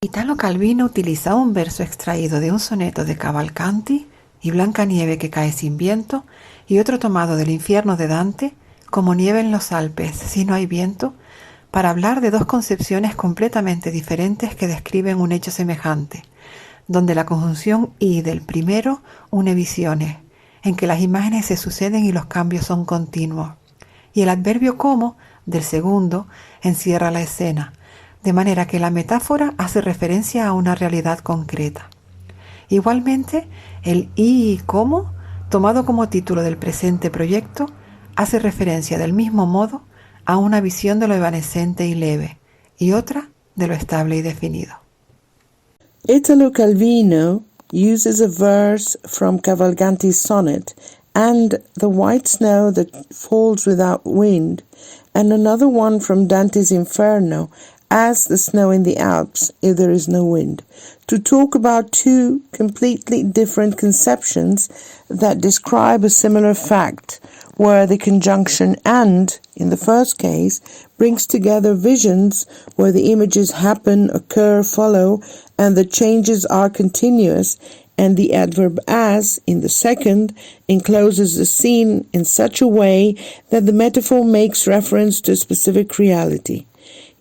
Italo Calvino utiliza un verso extraído de un soneto de Cavalcanti y Blanca nieve que cae sin viento, y otro tomado del infierno de Dante, como nieve en los Alpes si no hay viento, para hablar de dos concepciones completamente diferentes que describen un hecho semejante, donde la conjunción y del primero une visiones, en que las imágenes se suceden y los cambios son continuos, y el adverbio como del segundo encierra la escena, de manera que la metáfora hace referencia a una realidad concreta. Igualmente, el y como, tomado como título del presente proyecto, hace referencia del mismo modo a una visión de lo evanescente y leve, y otra de lo estable y definido. Italo Calvino uses a verse from Cavalcanti's sonnet and the white snow that falls without wind, and another one from Dante's Inferno as the snow in the Alps if there is no wind, to talk about two completely different conceptions that describe a similar fact, where the conjunction and, in the first case, brings together visions where the images happen, occur, follow, and the changes are continuous, and the adverb as, in the second, encloses the scene in such a way that the metaphor makes reference to a specific reality.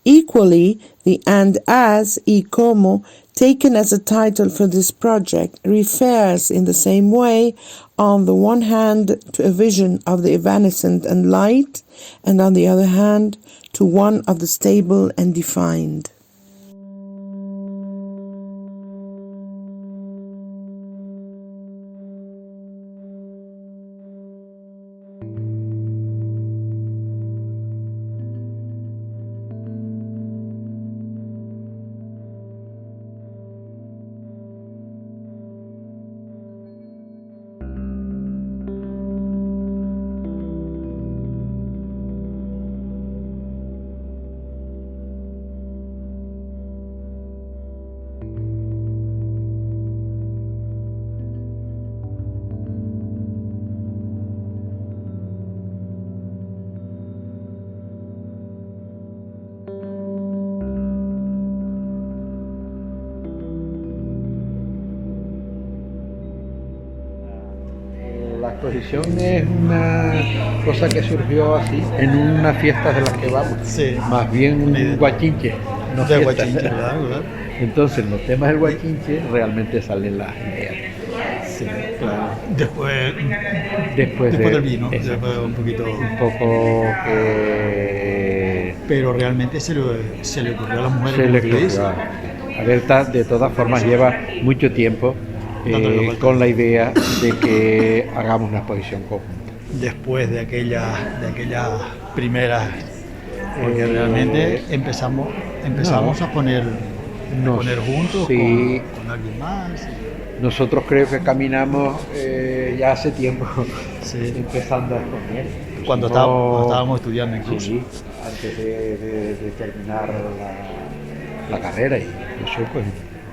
Equally, the and as, y como, taken as a title for this project, refers in the same way, on the one hand, to a vision of the evanescent and light, and on the other hand, to one of the stable and defined. La exposición es una cosa que surgió así, en una fiesta de las que vamos, Sí. más bien un guachinche, no De fiesta. guachinche, claro. Entonces, los temas del guachinche realmente salen las ideas. Sí, claro. Después Del vino, eso, después un poquito. un poco que Pero realmente se le ocurrió a las mujeres. se como le tú dices. ocurrió. Alerta, de todas formas, lleva mucho tiempo Dándole vuelta. con la idea de que hagamos una exposición conjunta. Después de aquellas primeras, porque realmente empezamos no. a poner juntos Sí. con alguien más. Nosotros creo que caminamos ya hace tiempo, Sí. empezando a exponer. Cuando estábamos estudiando incluso. Sí, antes de terminar la carrera, y eso pues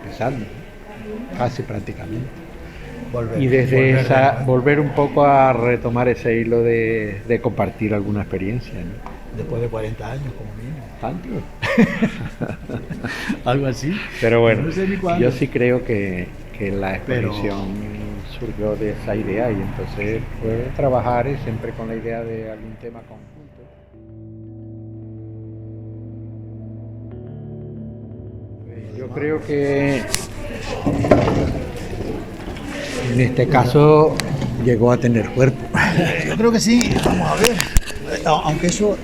empezando, casi prácticamente. Y desde volver un poco a retomar ese hilo de compartir alguna experiencia, ¿no? Después de 40 años, como mínimo. Tanto. Algo así. Pero bueno, No sé ni cuándo. yo sí creo que la exposición surgió de esa idea, y entonces fue trabajar siempre con la idea de algún tema conjunto. Yo creo que en este caso llegó a tener cuerpo. Yo creo que sí, vamos a ver. Aunque eso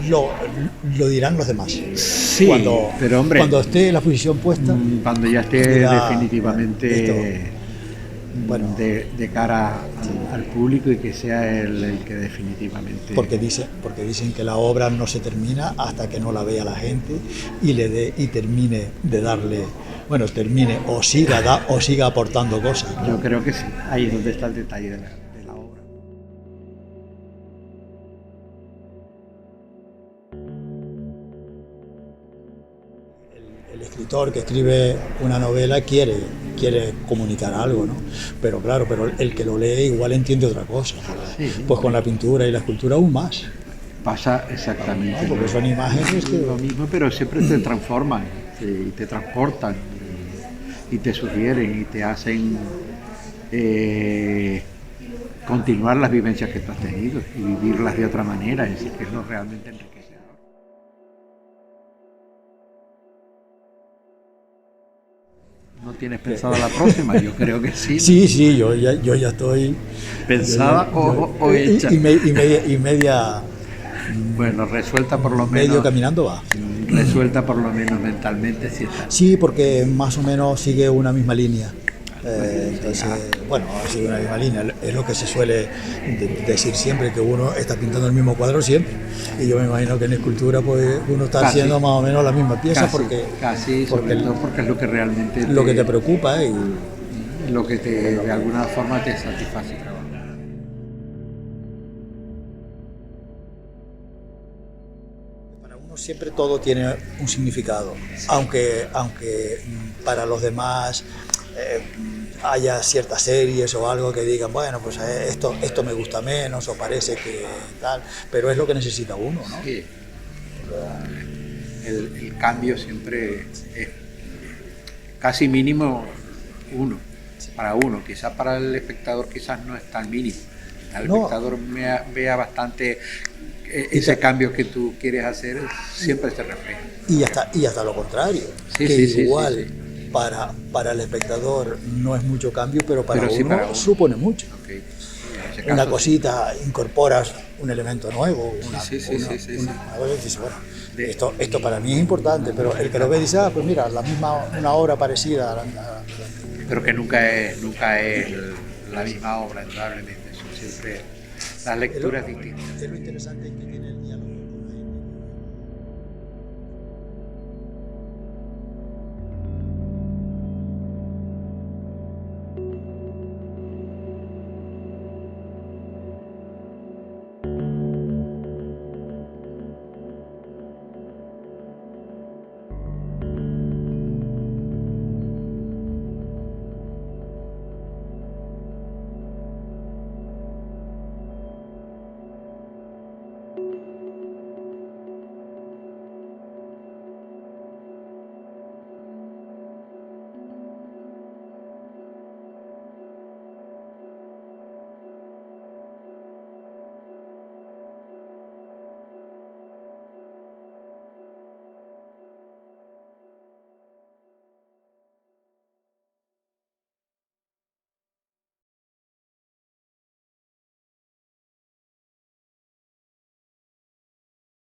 lo dirán los demás. Sí, cuando, pero hombre, cuando esté la exposición puesta, cuando ya esté dirá, definitivamente bueno, de cara al público, y que sea el que definitivamente... porque dicen que la obra no se termina hasta que no la vea la gente y termine de darle, bueno, termine o siga aportando cosas, ¿no? Yo creo que sí, ahí es donde está el detalle de la obra. El escritor que escribe una novela quiere comunicar algo, ¿no? Pero claro, el que lo lee igual entiende otra cosa. Sí. Pues con la pintura y la escultura aún más. Pasa exactamente Porque son imágenes que... lo mismo, pero siempre se transforman. y te transportan y te sugieren y te hacen continuar las vivencias que tú has tenido y vivirlas de otra manera, es decir, que es lo realmente enriquecedor. ¿No tienes pensado la próxima? Yo creo que sí. Sí, yo ya estoy... ¿Pensada o hecha? Y media... Bueno, resuelta por lo medio menos. caminando va. Resuelta por lo menos mentalmente, sí está. Sí, porque más o menos sigue una misma línea. Entonces, bueno, sigue una misma línea. Es lo que se suele decir siempre, que uno está pintando el mismo cuadro siempre. Y yo me imagino que en escultura pues uno está haciendo más o menos la misma pieza porque es lo que realmente lo que te preocupa y lo que de alguna forma te satisface trabajar. Siempre todo tiene un significado, aunque para los demás haya ciertas series o algo que digan, bueno, pues esto me gusta menos o parece que tal, pero es lo que necesita uno, ¿no? Sí. El cambio siempre es casi mínimo para uno, quizás para el espectador quizás no es tan mínimo, el espectador vea bastante ese cambio que tú quieres hacer, siempre se refleja. Y hasta lo contrario, igual para el espectador no es mucho cambio, pero para uno supone mucho. Okay. Una cosita, incorporas un elemento nuevo, esto para mí es importante, pero el que lo ve dice, pues mira, una obra parecida. Pero que nunca es la misma obra, indudablemente, son siempre las lecturas distintas. Es lo interesante que